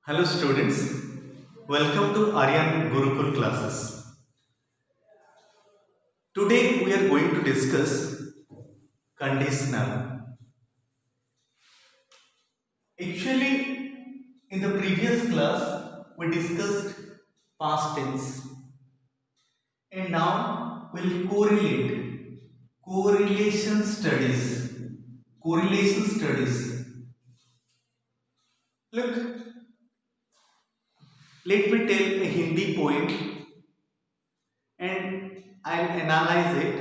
Hello students, welcome to Aryan Gurukul classes. Today we are going to discuss conditional. Actually, in the previous class we discussed past tense and now we'll correlation studies. Correlation studies. Look, let me tell a Hindi poem and I'll analyze it.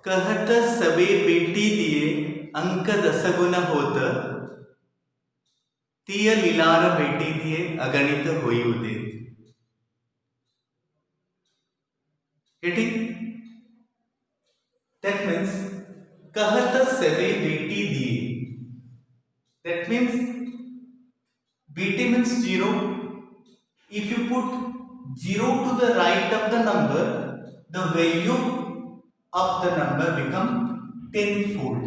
कहत सबे बेटी दिए अंक दसगुण होत तीय लीलार बेटी दिए अगणित होई उदित. Getting? That means कहत सबे बेटी दिए. That means BT means 0. If you put 0 to the right of the number, the value of the number become tenfold.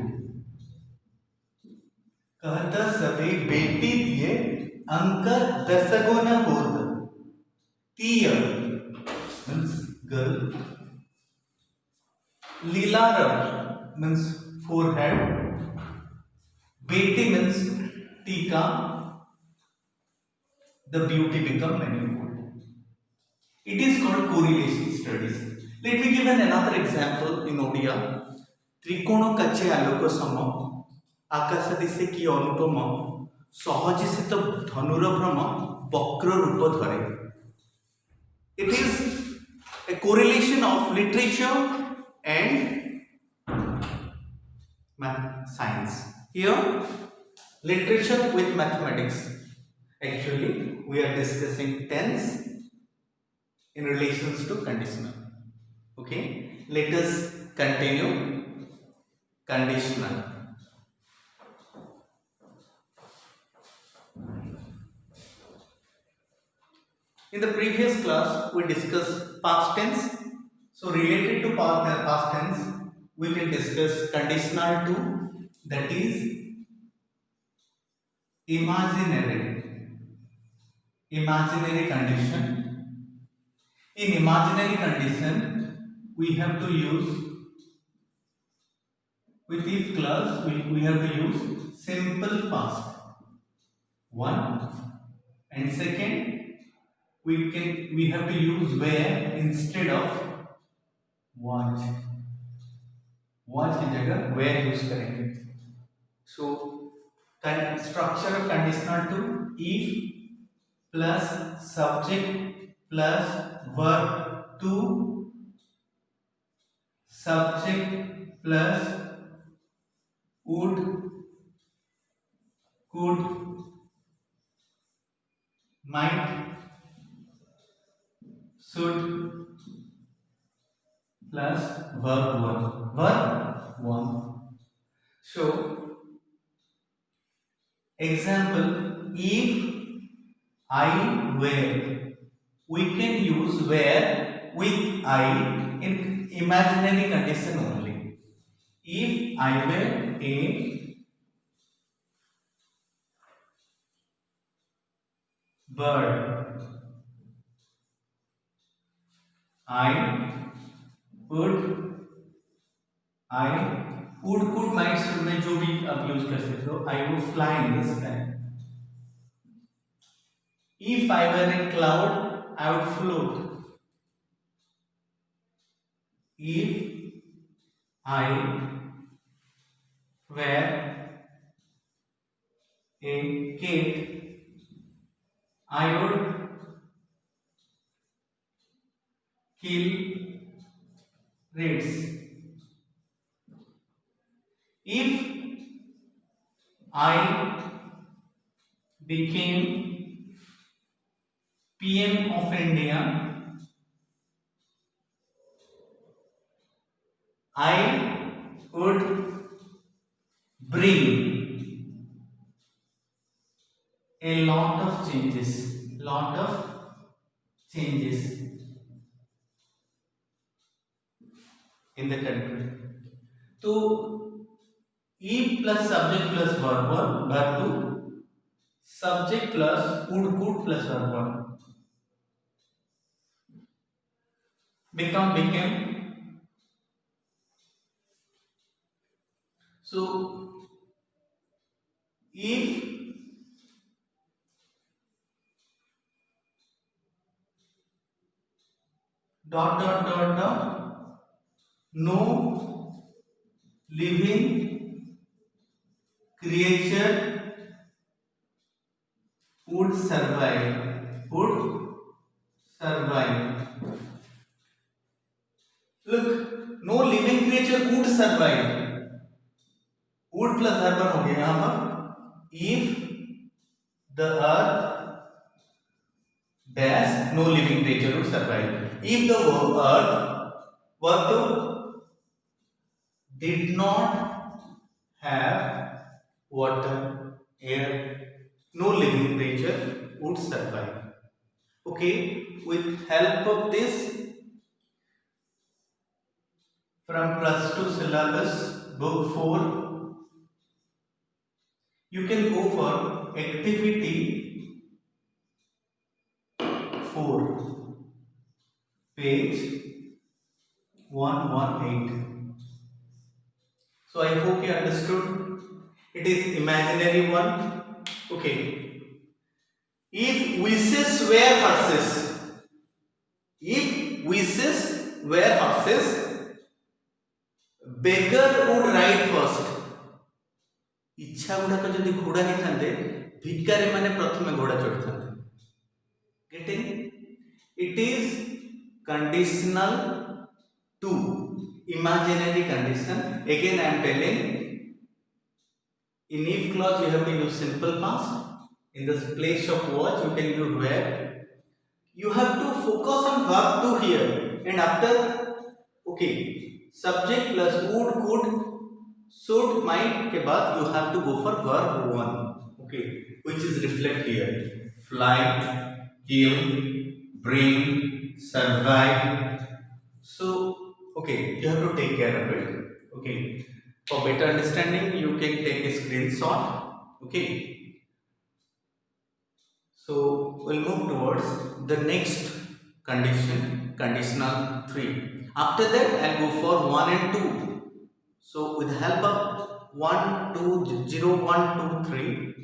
कहता सभी बेटी दिए अंक दसगुण होत तीय means girl, लीलार means forehead, बेटी means टीका, the beauty become manifold. It is called correlation studies. Let me give another example in Odia. त्रिकोण कच्चे आलोक सम आकाश दिशे कि अनुपम सहजित धनुर भ्रम वक्र रूप धरे. It is a correlation of literature and science. Here, literature with mathematics. Actually, we are discussing tense in relations to conditional. Okay, let us continue conditional. In the previous class, we discussed past tense. So, related to past tense, we can discuss conditional too, that is imaginary condition. In imaginary condition, we have to use with if clause we have to use simple past. One, and second we have to use where instead of watch. Watch की जगह where use करेंगे. So structure of conditional to if plus subject plus verb to subject plus would, could, might, should plus verb 1. Verb 1. So example, if I were, we can use where with I in imaginary condition only. If I were a bird, I would, could, might, should में जो भी आप use कर सकते हो, I would fly in the sky. If I were a cloud, I would float. If I were a cat, I would kill rats. If I became PM of India, I would bring a lot of changes. In the country. So E plus subject plus verb 1, verb 2, subject plus would could plus verb 1 became. So if dot no living creature would survive. Look, no living creature would survive. Would plus urban हो गया यहाँ पर. If the earth dash, no living creature would survive. If the earth did not have water, air, no living creature would survive. Okay, with help of this from plus 2 syllabus book 4, you can go for activity 4, page 118. So I hope you understood. It is imaginary one. Okay. If wishes were horses, beggar would ride first. इच्छा गुड़ाक जदि घोड़ा ही थांते भिकारी माने प्रथमे घोड़ा चढ़ी थांते. Getting? It is conditional to imaginary condition. Again I am telling, in if clause you have to use simple past. In the place of was you can use were. You have to focus on verb to here, and after subject plus would, could, should, might के बाद you have to go for verb 1, which is reflect here. Fly, kill, bring, survive. So you have to take care of it. For better understanding, you can take a screenshot. So we'll move towards the next condition, conditional 3. After that, I'll go for 1 and 2. So with the help of 1, 2, 0, 1, 2, 3,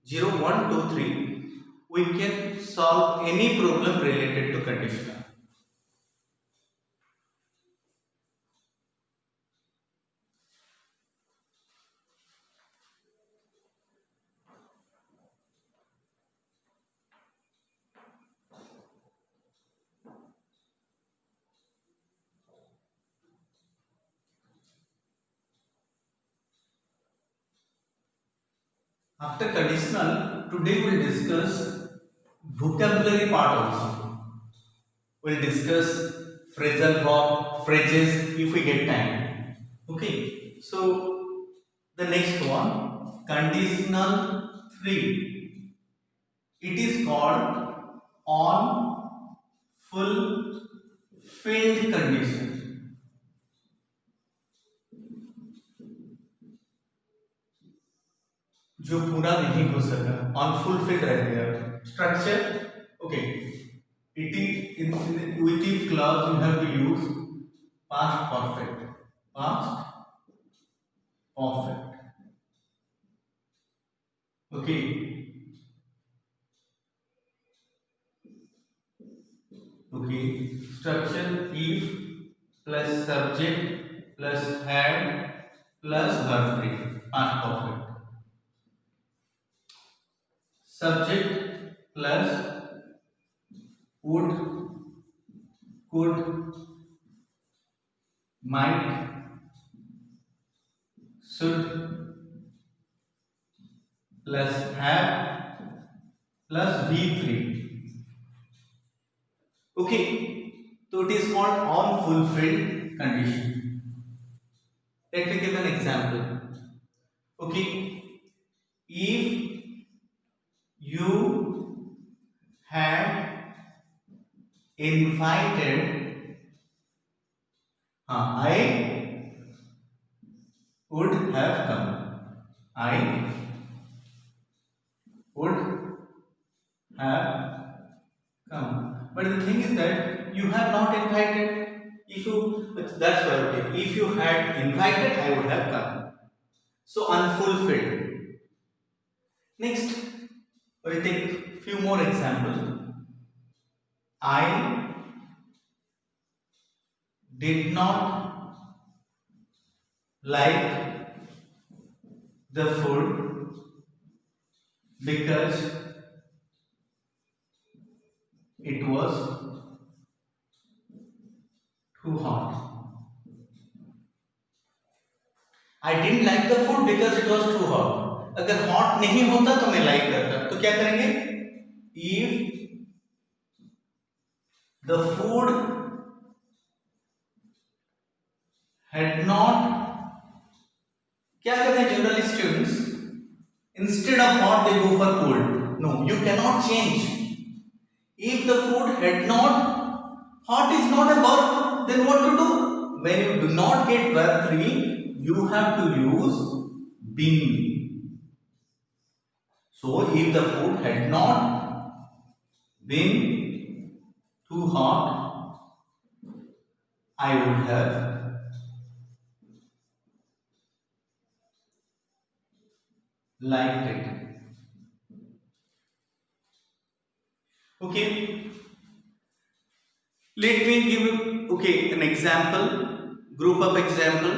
0, 1, 2, 3, we can solve any problem related to conditional. After conditional, today we'll discuss vocabulary part also. We'll discuss phrasal verb, phrases if we get time. So the next one, conditional 3. It is called on fulfilled condition. जो पूरा नहीं हो सका, unfulfilled रह गया. Structure, it is in with if clause you have to use past perfect. Structure if plus subject plus had plus verb 3, past perfect. Subject plus would, could, might, should plus have plus V3. So it is called unfulfilled condition. Let me give an example. If you had invited, I would have come. I would have come. But the thing is that you have not invited. If you, that's why, okay. If you had invited, I would have come. So unfulfilled. Next, we'll take few more examples. I did not like the food because it was too hot. I didn't like the food because it was too hot. अगर hot नहीं होता तो मैं like करता. तो क्या करेंगे? If the food had not, क्या करते हैं generally students? Instead of hot they go for cold. No, you cannot change. If the food had not, hot is not a verb, then what to do? When you do not get verb 3, you have to use been. So if the food had not been too hot, I would have liked it. Okay. Let me give an example, group of example,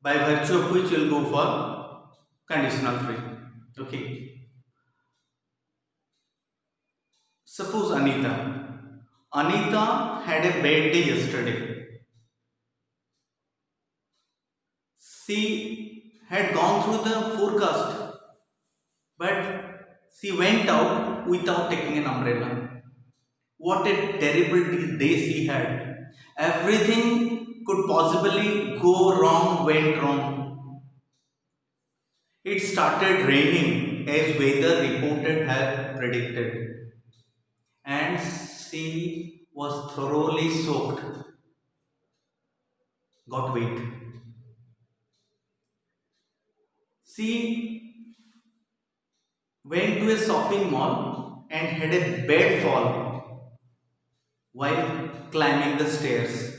by virtue of which we'll go for conditional 3. Okay. Suppose Anita had a bad day yesterday. She had gone through the forecast, but she went out without taking an umbrella. What a terrible day she had. Everything could possibly go wrong, went wrong. It started raining as weather reported had predicted. And she was thoroughly soaked. Got wet. She went to a shopping mall and had a bad fall while climbing the stairs.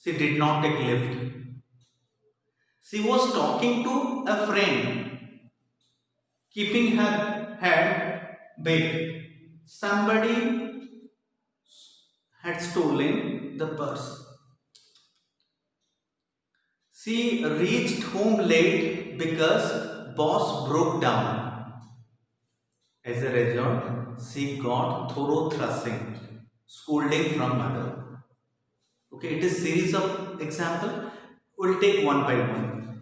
She did not take lift. She was talking to a friend, keeping her head big. Somebody had stolen the purse. She reached home late because boss broke down. As a result, she got thorough thrashing, scolding from mother. Okay, it is series of example. We'll take one by one.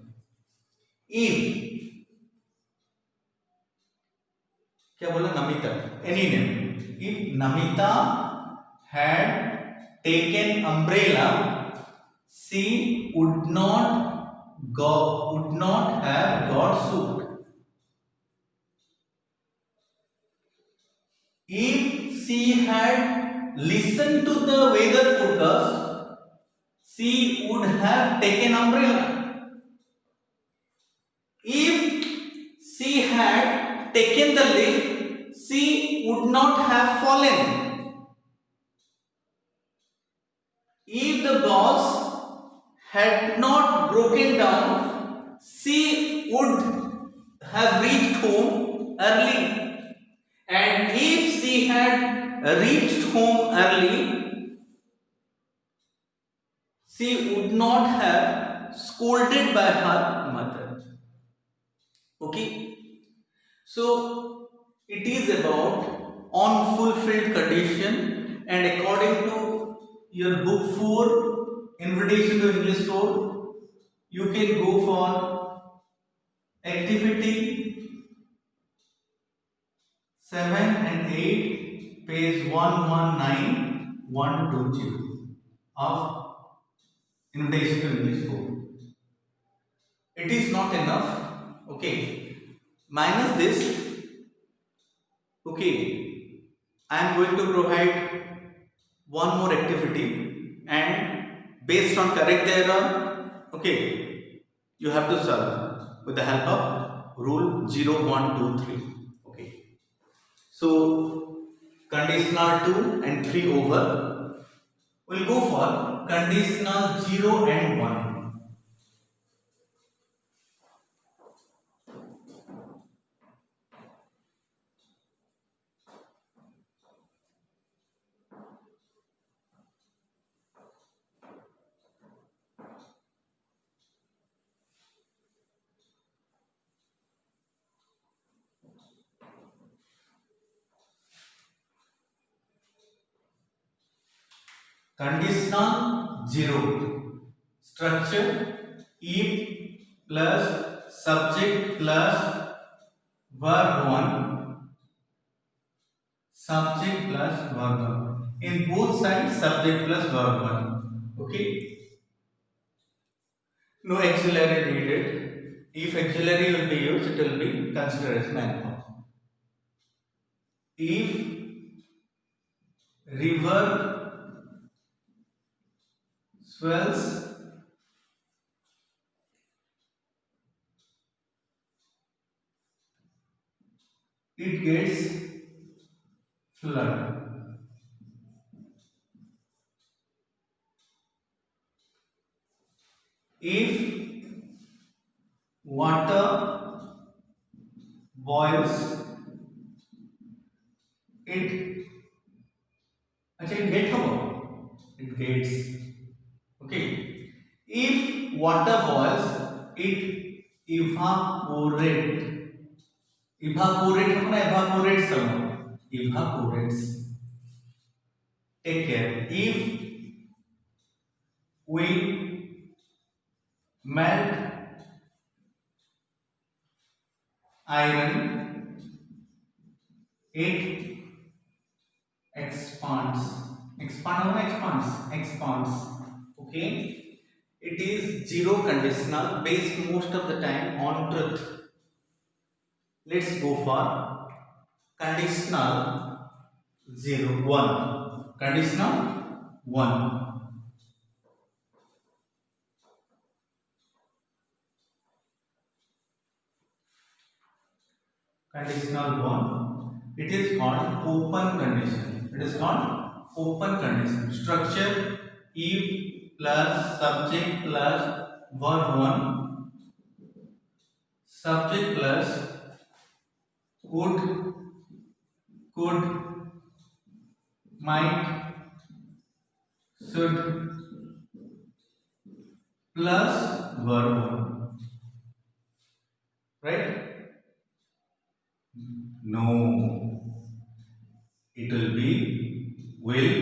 If, क्या बोला? Namita, any name. If Namita had taken umbrella, she would not have got soaked. If she had listened to the weather forecast, she would have taken umbrella. If she had taken the lift, she would not have fallen. If the boss had not broken down, she would have reached home early. And if she had reached home early, she would not have scolded by her mother. Okay. So it is about unfulfilled condition, and according to your book 4, Invitation to English 4, you can go for activity 7 and 8, page 119, 120 of Invitation to English 4. It is not enough. Okay. Minus this. Okay. I am going to provide one more activity, and based on correct error, okay, you have to solve with the help of rule 0, 1, 2, 3. Okay. So conditional 2 and 3 over. We'll go for conditional 0 and 1. Conditional 0 structure if plus subject plus verb 1, subject plus verb 1. In both sides, subject plus verb 1. Okay. No auxiliary needed. If auxiliary will be used, it will be considered as main form. If river swells, it gets flood. If water boils, it actually get how it gets. Okay. If water boils, it evaporate. Evaporate अपना evaporates समझो. Evaporates. Take care. If we melt iron, it expands. Expands. Okay. It is zero conditional based most of the time on truth. Let's go for conditional 0 1. Conditional 1. Conditional 1. It is called open condition. It is called open condition. Structure if plus subject plus verb 1, subject plus could, might, should plus verb 1. Right? No. It will be will,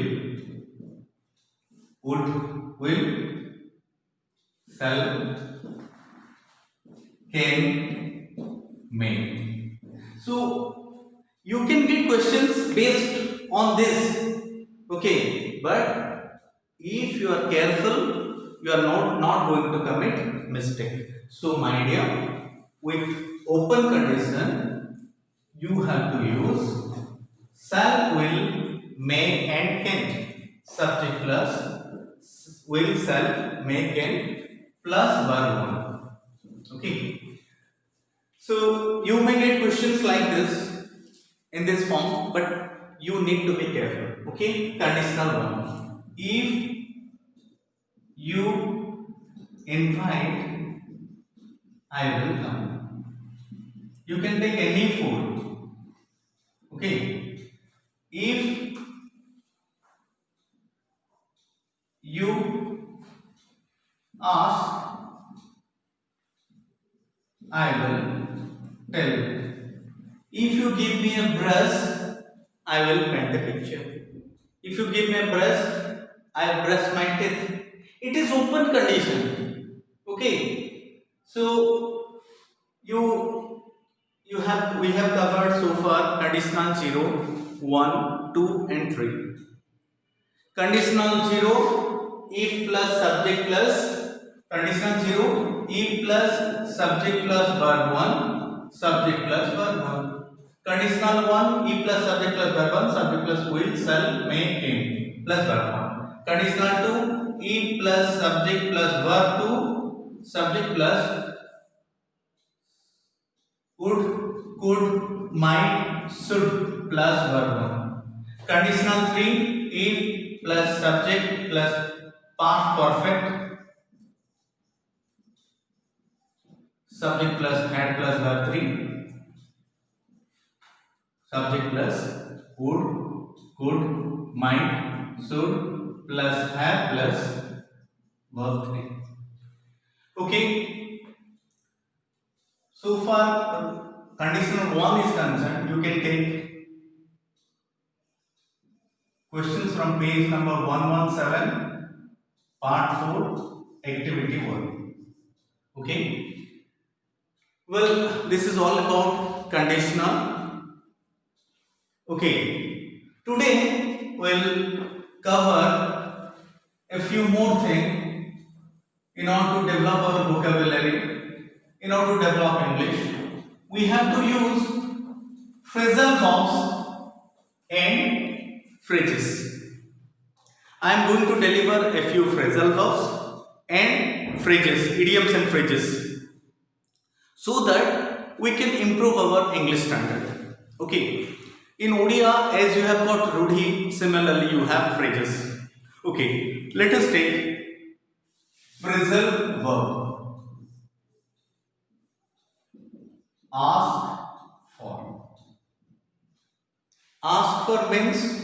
would, will, shall, can, may. So you can get questions based on this. Okay, but if you are careful, you are not going to commit mistake. So my dear, with open condition, you have to use shall, will, may and can. Subject plus will, shall, may, can plus verb 1. Okay. So you may get questions like this in this form, but you need to be careful. Okay. Conditional 1. If you invite, I will come. You can take any food. Okay. If you ask, I will tell. If you give me a brush, I will paint a picture. If you give me a brush, I will brush my teeth. It is open condition. Okay. So we have covered so far conditional 0, 1, 2 and 3. Conditional 0 if plus subject plus, conditional 0 if plus subject plus verb 1, subject plus verb 1. Conditional 1 if plus subject plus verb 1, subject plus will, shall, may, can plus verb 1. Conditional 2 if plus subject plus verb 2, subject plus would, could, might, should plus verb 1. Conditional 3, if plus subject plus past perfect, subject plus had plus verb 3, subject plus would, could, might, should plus have plus verb 3. Okay, so far conditional 1 is concerned, you can take questions from page number 117, part 4, activity 1. Okay, well, this is all about conditional. Okay, today we'll cover a few more things in order to develop our vocabulary, in order to develop English. We have to use phrasal verbs and phrases. I am going to deliver a few phrasal verbs and phrases, idioms and phrases, so that we can improve our English standard. Okay, in Odia, as you have got Rudhi, similarly you have phrases. Okay, let us take phrasal verb. Ask for. Ask for means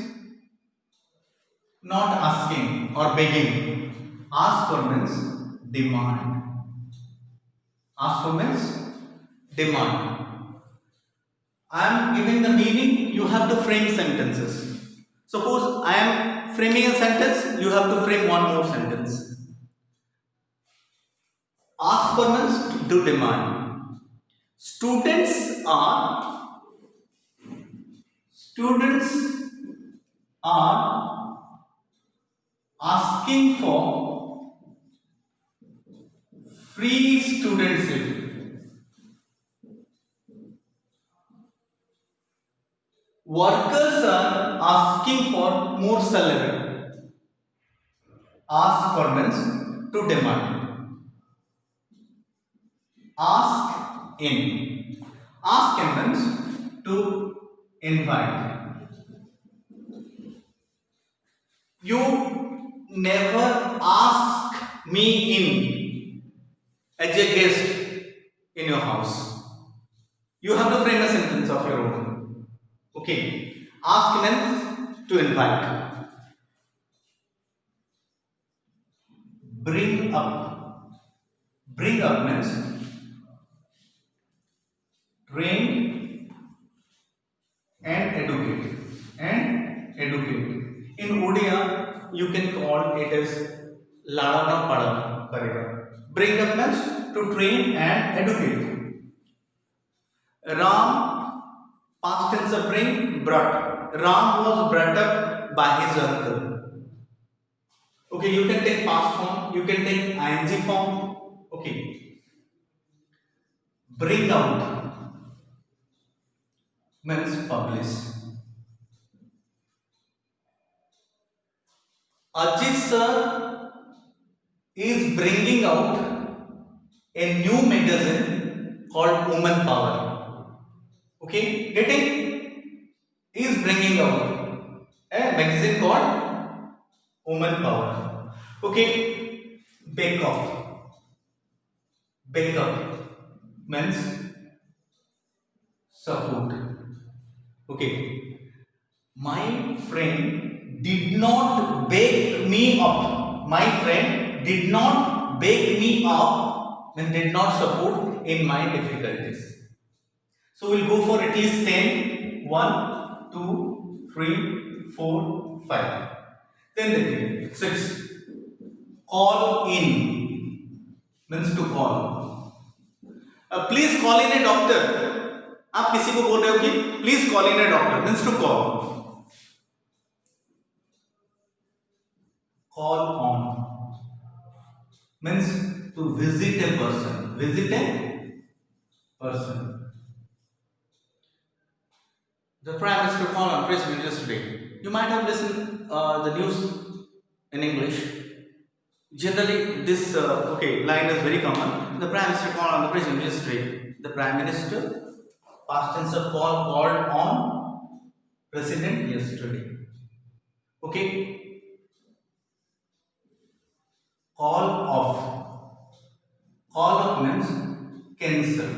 not asking or begging. Ask for means demand. Ask for means demand. I am giving the meaning, you have to frame sentences. Suppose I am framing a sentence, you have to frame one more sentence. Ask for means to demand. Students are asking for free studentship. Workers are asking for more salary. Ask for means to demand. Ask in. Ask in means to invite. You never ask me in as a guest in your house. You have to frame a sentence of your own. Okay, ask means to invite. Bring up. Bring up means train and educate. And educate. In Odia, you can call it as Ladana Padana. Bring up means to train and educate. Ram, past tense of bring, brought. Ram was brought up by his uncle. Okay, you can take past form, you can take ing form. Okay. Bring out means publish. Ajit sir is bringing out a new magazine called Woman Power. Okay, getting? Is bringing out a magazine called Woman Power. Okay, bake up. Bake up means support. Okay, my friend did not bake me up. My friend did not bake me up and did not support in my difficulties. So we'll go for at least 10. 1, 2, 3, 4, 5. Then देखिए 6. Call in means to call. Please call in a doctor. आप किसी को बोल रहे हो कि please call in a doctor means to call. Call on means to visit a person. Visit a person. The Prime Minister called on President yesterday. You might have listened the news in English. Generally, this line is very common. The Prime Minister called on the President yesterday. The Prime Minister past tense of called on, president yesterday. Okay, call off means cancel.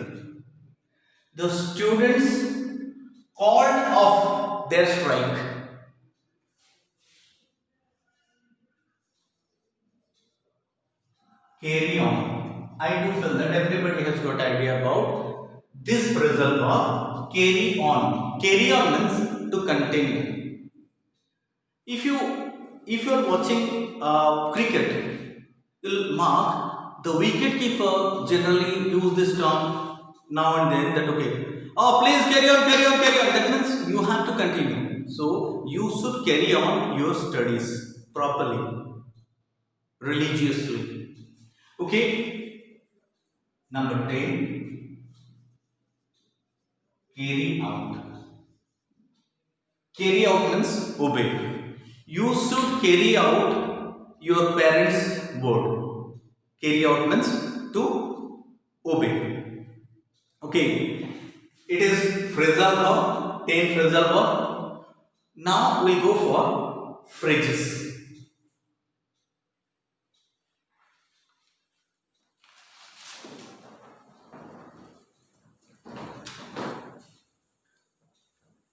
The students called off their strike. Carry on. I do feel that everybody has got idea about this phrasal verb. Carry on. Carry on means to continue. If you are watching cricket, you'll mark the wicket keeper generally use this term now and then, that okay, oh please carry on. That means you have to continue. So you should carry on your studies properly, religiously. Okay, number 10, carry out. Carry out means obey. You should carry out your parents' word. Carry out means to obey. Okay, it is phrasal verb, 10 phrasal verb. Now we go for phrases.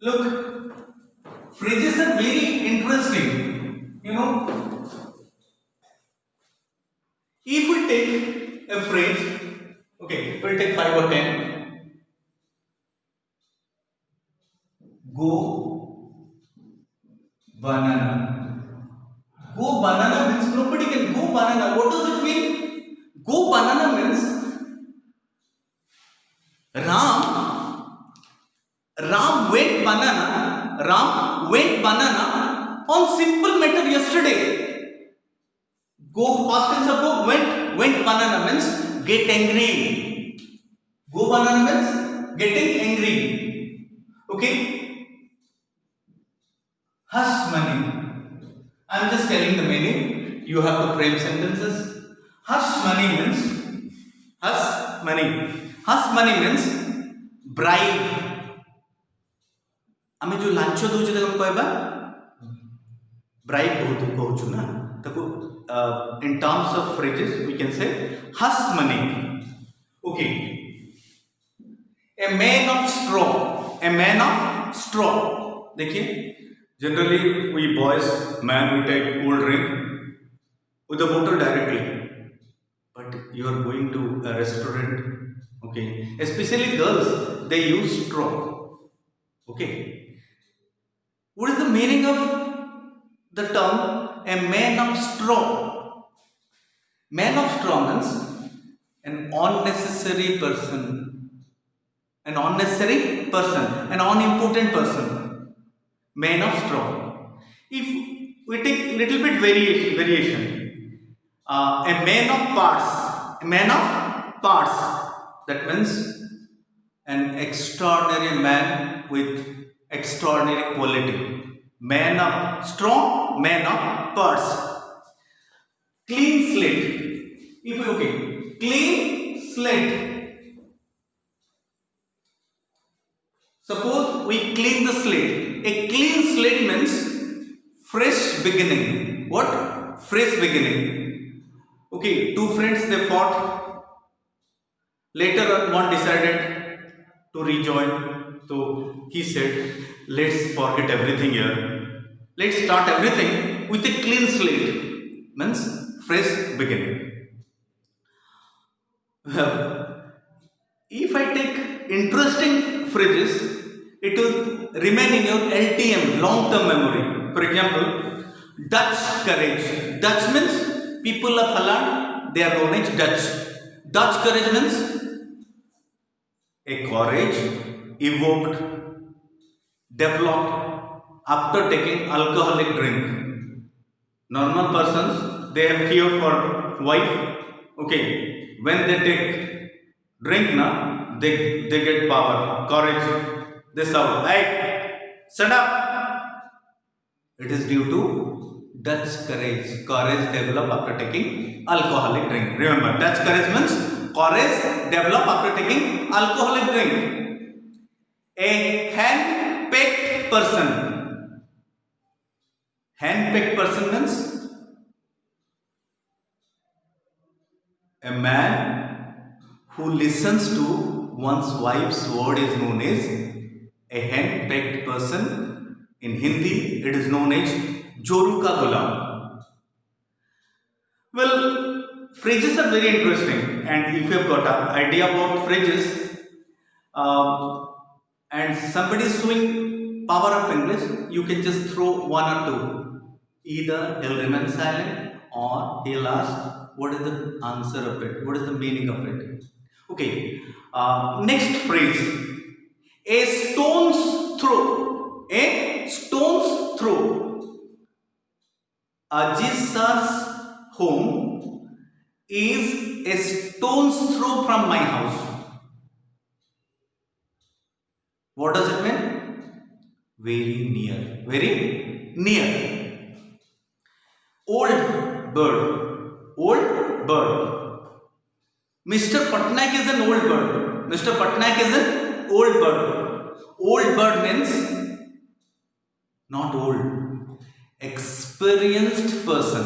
Look, phrases are very interesting. You know, if we take a phrase, okay, we'll take 5 or 10. Go banana. Go banana means nobody can go banana. What does it mean? Go banana means Ram went banana on simple matter yesterday. Go, past tense of go, went banana means get angry. Go banana means getting angry. Okay. Hush money. I am just telling the meaning. You have to frame sentences. Hush money means bribe. आमे जो launch दूचे तक कहबा bribe कहूँ ना तको in terms of phrases we can say hush money. Okay, a man of straw. देखिए, generally we boys man we take cold drink with the bottle directly, but you are going to a restaurant, okay, especially girls, they use straw. Okay, what is the meaning of the term a man of straw? Man of straw means an unnecessary person, an unimportant person. Man of straw. If we take little bit variation, a man of parts, that means an extraordinary man with extraordinary quality. Man of strong, man of parts. Clean slate. Clean slate. Suppose we clean the slate. A clean slate means fresh beginning. What? Fresh beginning. Okay, two friends they fought. Later one decided to rejoin. So he said, let's forget everything here. Let's start everything with a clean slate. Means fresh beginning. If I take interesting phrases, it will remain in your LTM, long-term memory. For example, Dutch courage. Dutch means people of Holland, they are known as Dutch. Dutch courage means a courage evoked, developed after taking alcoholic drink. Normal persons, they have fear for wife. Okay, when they take drink, they get power, courage. They shout, "Hey, shut up!" It is due to Dutch courage. Courage developed after taking alcoholic drink. Remember, Dutch courage means courage developed after taking alcoholic drink. A hen-pecked person. Hen-pecked person means a man who listens to one's wife's word is known as a hen-pecked person. In Hindi, it is known as Joru ka gulam. Well, phrases are very interesting, and if you have got an idea about phrases, and somebody is showing power of English, you can just throw one or two. Either he'll remain silent or he'll ask, what is the answer of it? What is the meaning of it? Okay, next phrase. A stone's throw. A stone's throw. Ajit sir's home is a stone's throw from my house. What does it mean? Very near. Very near. Old bird. Old bird. Mr. Patnaik is an old bird. Mr. Patnaik is an old bird. Old bird means not old. Experienced person.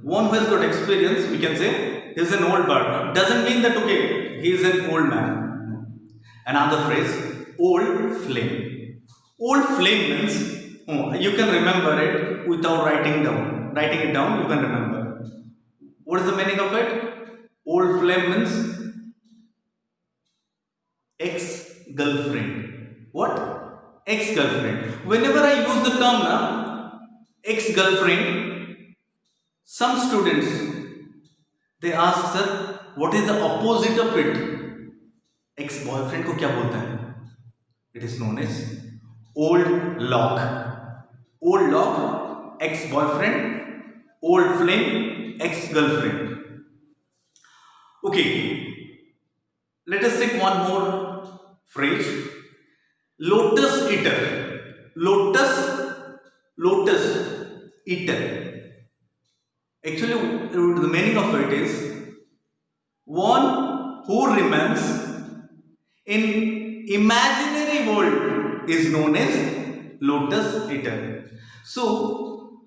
One who has got experience, we can say, he is an old bird. Doesn't mean that, okay, he is an old man. Another phrase, old flame. Old flame means, you can remember it without writing down. Writing it down, you can remember. What is the meaning of it? Old flame means ex-girlfriend. What? Ex-girlfriend. Whenever I use the term now, ex-girlfriend, some students, they ask, sir, what is the opposite of it? Ex-boyfriend को क्या बोलते हैं? It is known as old lock. Old lock, ex-boyfriend. Old flame, ex-girlfriend. Okay, let us take one more phrase. Lotus eater. Lotus eater. Actually, the meaning of it is one who remains in imaginary world is known as lotus eater. So,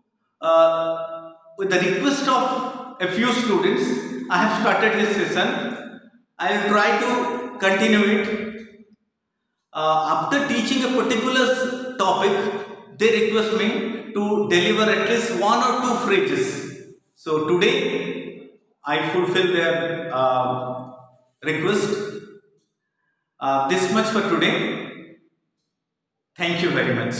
with the request of a few students, I have started this session. I will try to continue it. After teaching a particular topic, they request me to deliver at least one or two phrases. So today, I fulfill their request. This much for today. Thank you very much.